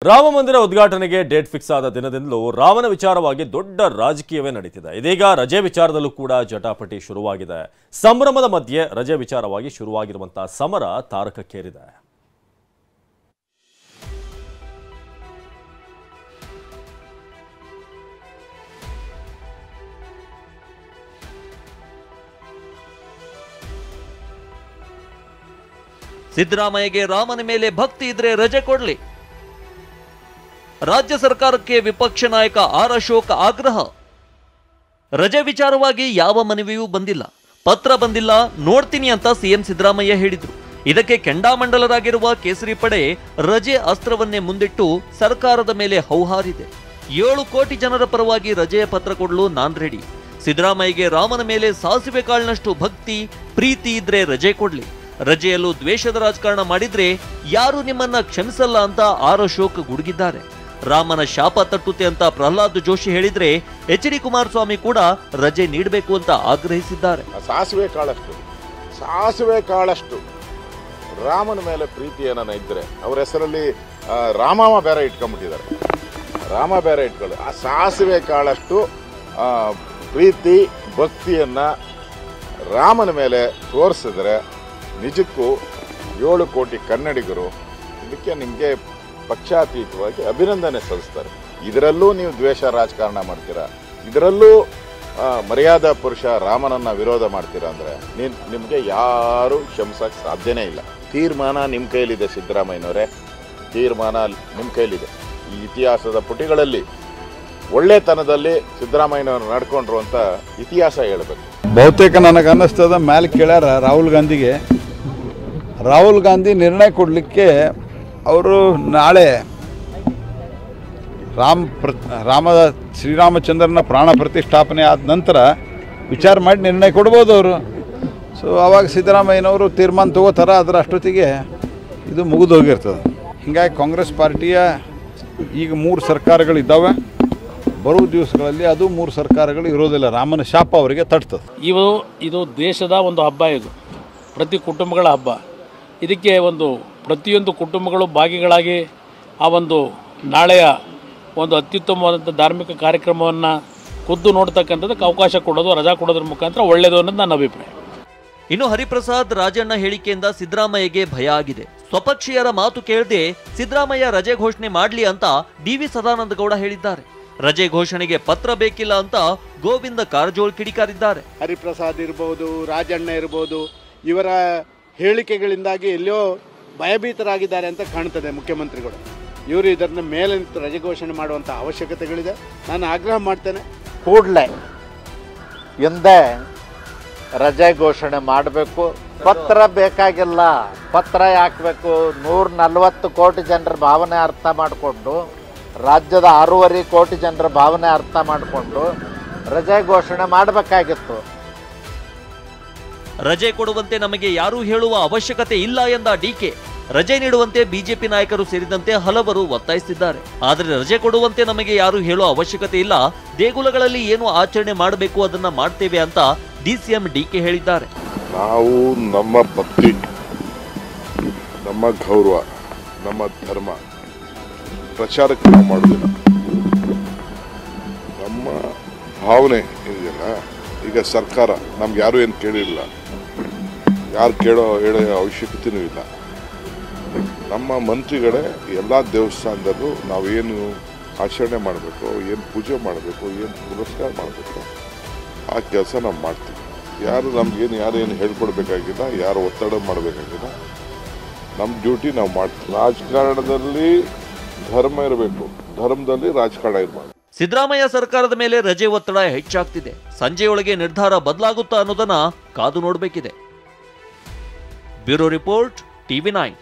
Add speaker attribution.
Speaker 1: ರಾಮ ಮಂದಿರ ಉದ್ಘಾಟನೆಗೆ date fix ಆದ ದಿನದಿಂದಲೂ ರಾಮನ ವಿಚಾರವಾಗಿ ದೊಡ್ಡ ರಾಜಕೀಯವೇ ನಡೀತಿದೆ. ಇದೀಗ ರಜೆ ವಿಚಾರದಲ್ಲೂ ಕೂಡ ಜಟಾಪಟಿ ಶುರುವಾಗಿದೆ. ಸಂಭ್ರಮದ ಮಧ್ಯೆ ರಜೆ ವಿಚಾರವಾಗಿ ಶುರುವಾಗಿರುವಂತಹ ಸಮರ ತಾರಕಕ್ಕೇರಿದೆ.
Speaker 2: ಸಿದ್ದರಾಮಯ್ಯಗೆ ರಾಮನ ಮೇಲೆ ಭಕ್ತಿ ಇದ್ರೆ ರಜೆ ಕೊಡ್ಲಿ. ರಾಜ್ಯ ಸರ್ಕಾರಕ್ಕೆ ವಿಪಕ್ಷ ನಾಯಕ ಆರ್ ಅಶೋಕ್ ಆಗ್ರಹ. ರಜೆ ವಿಚಾರವಾಗಿ ಯಾವ ಮನವಿಯೂ ಬಂದಿಲ್ಲ, ಪತ್ರ ಬಂದಿಲ್ಲ, ನೋಡ್ತೀನಿ ಅಂತ ಸಿಎಂ ಸಿದ್ದರಾಮಯ್ಯ ಹೇಳಿದ್ರು. ಇದಕ್ಕೆ ಕೆಂಡಾಮಂಡಲರಾಗಿರುವ ಕೇಸರಿ ಪಡೆ ರಜೆ ಅಸ್ತ್ರವನ್ನೇ ಮುಂದಿಟ್ಟು ಸರ್ಕಾರದ ಮೇಲೆ ಹೌಹಾರಿದೆ. 7 ಕೋಟಿ ಜನರ ಪರವಾಗಿ ರಜೆಯ ಪತ್ರ ಕೊಡಲು ನಾನ್ ರೆಡಿ. ಸಿದ್ದರಾಮಯ್ಯಗೆ ರಾಮನ ಮೇಲೆ ಸಾಸಿವೆ ಕಾಳಿನಷ್ಟು ಭಕ್ತಿ ಪ್ರೀತಿ ಇದ್ರೆ ರಜೆ ಕೊಡ್ಲಿ. ರಜೆಯಲ್ಲೂ ದ್ವೇಷದ ರಾಜಕಾರಣ ಮಾಡಿದ್ರೆ ಯಾರು ನಿಮ್ಮನ್ನ ಕ್ಷಮಿಸಲ್ಲ ಅಂತ ಆರ್ ಅಶೋಕ್ ಗುಡುಗಿದ್ದಾರೆ. ರಾಮನ ಶಾಪ ತಟ್ಟುತ್ತೆ ಅಂತ ಪ್ರಹ್ಲಾದ್ ಜೋಶಿ ಹೇಳಿದ್ರೆ ಎಚ್.ಡಿ. ಕುಮಾರಸ್ವಾಮಿ ಕೂಡ ರಜೆ ನೀಡಬೇಕು ಅಂತ ಆಗ್ರಹಿಸಿದ್ದಾರೆ.
Speaker 3: ಸಾಸಿವೆ ಕಾಳಷ್ಟು ರಾಮನ ಮೇಲೆ ಪ್ರೀತಿ ಏನನ್ನ ಇದ್ರೆ ಅವರ ಹೆಸರಲ್ಲಿ ರಾಮವ ಬೇರೆ ಇಟ್ಕೊಂಡ್ಬಿಟ್ಟಿದ್ದಾರೆ. ರಾಮ ಬೇರೆ ಇಟ್ಕೊಳ್ಳಿ. ಆ ಸಾಸಿವೆ ಕಾಳಷ್ಟು ಪ್ರೀತಿ ಭಕ್ತಿಯನ್ನ ರಾಮನ ಮೇಲೆ ತೋರಿಸಿದ್ರೆ ನಿಜಕ್ಕೂ 7 ಕೋಟಿ ಕನ್ನಡಿಗರು ಇದಕ್ಕೆ ನಿಮಗೆ ಪಕ್ಷಾತೀತವಾಗಿ ಅಭಿನಂದನೆ ಸಲ್ಲಿಸ್ತಾರೆ. ಇದರಲ್ಲೂ ನೀವು ದ್ವೇಷ ರಾಜಕಾರಣ ಮಾಡ್ತೀರಾ, ಇದರಲ್ಲೂ ಮರ್ಯಾದಾ ಪುರುಷ ರಾಮನನ್ನ ವಿರೋಧ ಮಾಡ್ತೀರಾ ಅಂದರೆ ನಿಮಗೆ ಯಾರು ಕ್ಷಮಿಸಕ್ಕೆ ಸಾಧ್ಯನೇ ಇಲ್ಲ. ತೀರ್ಮಾನ ನಿಮ್ಮ ಕೈಲಿದೆ ಸಿದ್ದರಾಮಯ್ಯನವರೇ, ತೀರ್ಮಾನ ನಿಮ್ಮ ಕೈಲಿದೆ. ಈ ಇತಿಹಾಸದ ಪುಟಿಗಳಲ್ಲಿ ಒಳ್ಳೆತನದಲ್ಲಿ ಸಿದ್ದರಾಮಯ್ಯನವರು ನಡ್ಕೊಂಡ್ರು ಅಂತ ಇತಿಹಾಸ ಹೇಳಬೇಕು.
Speaker 4: ಬಹುತೇಕ ನನಗೆ ಅನ್ನಿಸ್ತದ ಮೇಲೆ ಕೇಳ್ಯಾರ ರಾಹುಲ್ ಗಾಂಧಿ ನಿರ್ಣಯ ಕೊಡಲಿಕ್ಕೆ ಅವರು ನಾಳೆ ಶ್ರೀರಾಮಚಂದ್ರನ ಪ್ರಾಣ ಪ್ರತಿಷ್ಠಾಪನೆ ಆದ ನಂತರ ವಿಚಾರ ಮಾಡಿ ನಿರ್ಣಯ ಕೊಡ್ಬೋದು ಅವರು. ಸೊ ಆವಾಗ ಸಿದ್ದರಾಮಯ್ಯನವರು ತೀರ್ಮಾನ ತಗೋತಾರ, ಅದರ ಅಷ್ಟೊತ್ತಿಗೆ ಇದು ಮುಗಿದು ಹೋಗಿರ್ತದೆ. ಹೀಗಾಗಿ ಕಾಂಗ್ರೆಸ್ ಪಾರ್ಟಿಯ ಈಗ 3 ಸರ್ಕಾರಗಳಿದ್ದಾವೆ. ಬರುವ ದಿವಸಗಳಲ್ಲಿ ಅದು 3 ಸರ್ಕಾರಗಳು ಇರೋದಿಲ್ಲ. ರಾಮನ ಶಾಪ ಅವರಿಗೆ ತಟ್ತದೆ.
Speaker 5: ಇದು ದೇಶದ ಒಂದು ಹಬ್ಬ, ಇದು ಪ್ರತಿ ಕುಟುಂಬಗಳ ಹಬ್ಬ. ಇದಕ್ಕೆ ಪ್ರತಿಯೊಂದು ಕುಟುಂಬಗಳು ಭಾಗಿಗಳಾಗಿ ಆ ನಾಳೆಯ ಅತ್ಯುತ್ತಮವಾದಂಥ ಧಾರ್ಮಿಕ ಕಾರ್ಯಕ್ರಮವನ್ನು ಖುದ್ದು ನೋಡ್ತಕ್ಕಂಥದ್ದಕ್ಕೆ ಅವಕಾಶ ಕೊಡೋದು, ರಜಾ ಕೊಡೋದ್ರ ಮುಖಾಂತರ ಒಳ್ಳೆಯದು ಅನ್ನೋದು ನನ್ನ ಅಭಿಪ್ರಾಯ.
Speaker 2: ಇನ್ನು ಹರಿಪ್ರಸಾದ್ ರಾಜಣ್ಣ ಹೇಳಿಕೆಯಿಂದ ಸಿದ್ದರಾಮಯ್ಯಗೆ ಭಯ ಆಗಿದೆ. ಸ್ವಪಕ್ಷೀಯರ ಮಾತು ಕೇಳದೆ ಸಿದ್ದರಾಮಯ್ಯ ರಜೆ ಘೋಷಣೆ ಮಾಡಲಿ ಅಂತ ಡಿ.ವಿ. ಸದಾನಂದ ಗೌಡ ಹೇಳಿದ್ದಾರೆ. ರಜೆ ಘೋಷಣೆಗೆ ಪತ್ರ ಬೇಕಿಲ್ಲ ಅಂತ ಗೋವಿಂದ ಕಾರಜೋಳ್ ಕಿಡಿಕಾರಿದ್ದಾರೆ.
Speaker 6: ಹರಿಪ್ರಸಾದ್ ಇರ್ಬೋದು, ರಾಜಣ್ಣ ಇರ್ಬೋದು, ಇವರ ಹೇಳಿಕೆಗಳಿಂದಾಗಿ ಎಲ್ಲೋ ಭಯಭೀತರಾಗಿದ್ದಾರೆ ಅಂತ ಕಾಣ್ತದೆ ಮುಖ್ಯಮಂತ್ರಿಗಳು. ಇವರು ಇದನ್ನ ಮೇಲೆ ನಿಂತು ರಜೆ ಘೋಷಣೆ ಮಾಡುವಂಥ ಅವಶ್ಯಕತೆಗಳಿದೆ. ನಾನು ಆಗ್ರಹ ಮಾಡ್ತೇನೆ,
Speaker 7: ಕೂಡಲೇ ಹಿಂದೆ ರಜೆ ಘೋಷಣೆ ಮಾಡಬೇಕು. ಪತ್ರ ಬೇಕಾಗಿಲ್ಲ, ಪತ್ರ ಯಾಕಬೇಕು? 140 ಕೋಟಿ ಜನರ ಭಾವನೆ ಅರ್ಥ ಮಾಡಿಕೊಂಡು, ರಾಜ್ಯದ 6.5 ಕೋಟಿ ಜನರ ಭಾವನೆ ಅರ್ಥ ಮಾಡಿಕೊಂಡು ರಜೆ ಘೋಷಣೆ ಮಾಡಬೇಕಾಗಿತ್ತು.
Speaker 2: ರಜೆ ಕೊಡುವಂತೆ ನಮಗೆ ಯಾರೂ ಹೇಳುವ ಅವಶ್ಯಕತೆ ಇಲ್ಲ ಎಂದ ಡಿಕೆ. ರಜೆ ನೀಡುವಂತೆ ಬಿಜೆಪಿ ನಾಯಕರು ಸೇರಿದಂತೆ ಹಲವರು ಒತ್ತಾಯಿಸಿದ್ದಾರೆ. ಆದರೆ ರಜೆ ಕೊಡುವಂತೆ ನಮಗೆ ಯಾರು ಹೇಳುವ ಅವಶ್ಯಕತೆ ಇಲ್ಲ, ದೇಗುಲಗಳಲ್ಲಿ ಏನು ಆಚರಣೆ ಮಾಡಬೇಕು ಅದನ್ನ ಮಾಡ್ತೇವೆ ಅಂತ ಡಿಸಿಎಂ ಡಿಕೆ ಹೇಳಿದ್ದಾರೆ.
Speaker 3: ನಾವು ನಮ್ಮ ಭಕ್ತಿ, ನಮ್ಮ ಗೌರವ, ನಮ್ಮ ಧರ್ಮ ಪ್ರಚಾರಕ್ಕೆ ನಾವು ಮಾಡೋದಿಲ್ಲ. ನಮ್ಮ ಭಾವನೆ ಏನಿದೆಯಲ್ಲ, ಈಗ ಸರ್ಕಾರ ನಮ್ಗೆ ಯಾರು ಏನು ಕೇಳಿಲ್ಲ, ಯಾರು ಹೇಳೋ ಅವಶ್ಯಕತೆಯೂ ಇಲ್ಲ. ನಮ್ಮ ಮಂತ್ರಿಗಳೇ ಎಲ್ಲ ದೇವಸ್ಥಾನದಲ್ಲೂ ನಾವೇನು ಆಚರಣೆ ಮಾಡಬೇಕು, ಏನು ಪೂಜೆ ಮಾಡಬೇಕು, ಏನು ಪುರಸ್ಕಾರ ಮಾಡಬೇಕು, ಆ ಕೆಲಸ ನಾವು ಮಾಡ್ತೀವಿ. ಯಾರೇನು ಹೇಳ್ಕೊಡ್ಬೇಕಾಗಿಲ್ಲ, ಯಾರು ಒತ್ತಡ ಮಾಡಬೇಕಾಗಿಲ್ಲ. ನಮ್ಮ ಡ್ಯೂಟಿ ನಾವು ಮಾಡ್ತೀವಿ. ರಾಜಕಾರಣದಲ್ಲಿ ಧರ್ಮ ಇರಬೇಕು, ಧರ್ಮದಲ್ಲಿ ರಾಜಕಾರಣ ಇರಬಾರ್ದು.
Speaker 2: ಸಿದ್ದರಾಮಯ್ಯ ಸರ್ಕಾರದ ಮೇಲೆ ರಜೆ ಒತ್ತಡ ಹೆಚ್ಚಾಗ್ತಿದೆ. ಸಂಜೆಯೊಳಗೆ ನಿರ್ಧಾರ ಬದಲಾಗುತ್ತಾ ಅನ್ನೋದನ್ನ ಕಾದು ನೋಡಬೇಕಿದೆ. Bureau report, ಟಿವಿ9.